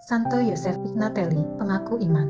Santo Yosef Pignatelli, pengaku iman.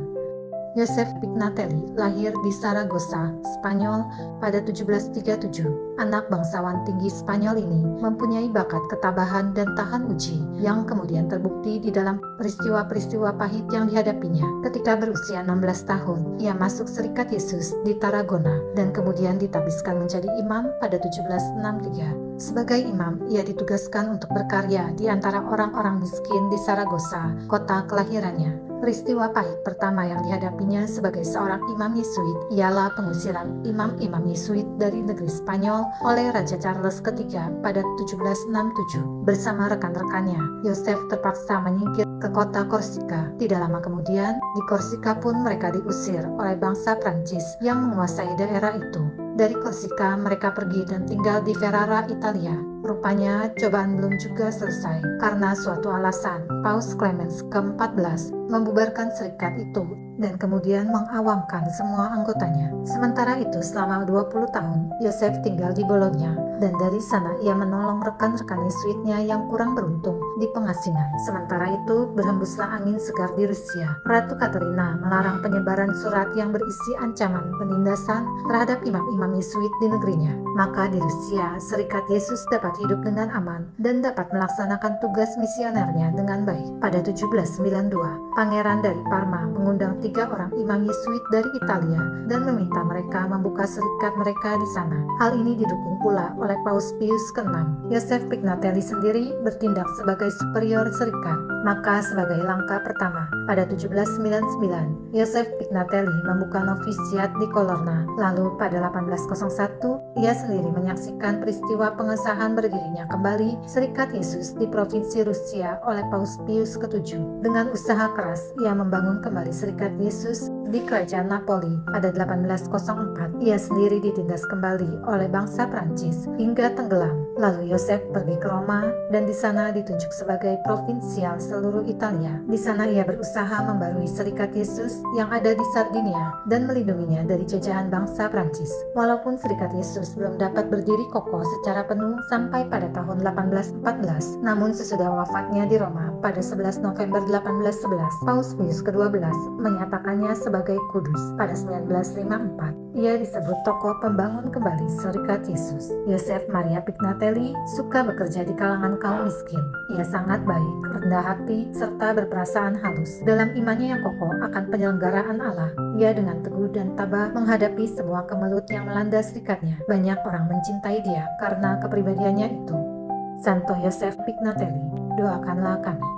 Yosef Pignatelli lahir di Saragossa, Spanyol pada 1737. Anak bangsawan tinggi Spanyol ini mempunyai bakat ketabahan dan tahan uji yang kemudian terbukti di dalam peristiwa-peristiwa pahit yang dihadapinya. Ketika berusia 16 tahun, ia masuk Serikat Yesus di Tarragona dan kemudian ditabiskan menjadi imam pada 1763. Sebagai imam, ia ditugaskan untuk berkarya di antara orang-orang miskin di Saragossa, kota kelahirannya. Peristiwa pahit pertama yang dihadapinya sebagai seorang imam Yesuit ialah pengusiran imam-imam Yesuit dari negeri Spanyol oleh Raja Charles III pada 1767. Bersama rekan-rekannya, Yosef terpaksa menyingkir ke kota Korsika. Tidak lama kemudian, di Korsika pun mereka diusir oleh bangsa Prancis yang menguasai daerah itu. Dari Korsika, mereka pergi dan tinggal di Ferrara, Italia. Rupanya, cobaan belum juga selesai. Karena suatu alasan, Paus Clemens ke-14 membubarkan serikat itu dan kemudian mengawamkan semua anggotanya. Sementara itu, selama 20 tahun, Yosef tinggal di Bologna, dan dari sana ia menolong rekan-rekan Yesuitnya yang kurang beruntung di pengasingan. Sementara itu, berhembuslah angin segar di Rusia. Ratu Katerina melarang penyebaran surat yang berisi ancaman penindasan terhadap imam-imam Yesuit di negerinya. Maka di Rusia, Serikat Yesus dapat hidup dengan aman dan dapat melaksanakan tugas misionernya dengan baik. Pada 1792, Pangeran dari Parma mengundang 3 orang imam Yesuit dari Italia dan meminta mereka membuka serikat mereka di sana. Hal ini didukung pula oleh Paus Pius ke-6. Yosef Pignatelli sendiri bertindak sebagai superior serikat. Maka sebagai langkah pertama, pada 1799, Yosef Pignatelli membuka novisiat di Colorna. Lalu pada 1801, ia sendiri menyaksikan peristiwa pengesahan berdirinya kembali Serikat Yesus di Provinsi Rusia oleh Paus Pius ke-7. Dengan usaha keras, ia membangun kembali Serikat Yesus di Kerajaan Napoli. Pada 1804, ia sendiri ditindas kembali oleh bangsa Prancis hingga tenggelam. Lalu Yosef pergi ke Roma dan di sana ditunjuk sebagai provinsial seluruh Italia. Di sana ia berusaha membarui Serikat Yesus yang ada di Sardinia dan melindunginya dari jajahan bangsa Prancis. Walaupun Serikat Yesus belum dapat berdiri kokoh secara penuh sampai pada tahun 1814, namun sesudah wafatnya di Roma pada 11 November 1811, Paus Pius ke-12 menyatakannya sebagai kudus. Pada 1954, ia disebut tokoh pembangun kembali Serikat Yesus. Yosef Maria Pignatelli suka bekerja di kalangan kaum miskin. Ia sangat baik, rendah hati, serta berperasaan halus. Dalam imannya yang kokoh akan penyelenggaraan Allah, ia dengan teguh dan tabah menghadapi semua kemelut yang melanda serikatnya. Banyak orang mencintai dia karena kepribadiannya itu. Santo Yosef Pignatelli, doakanlah kami.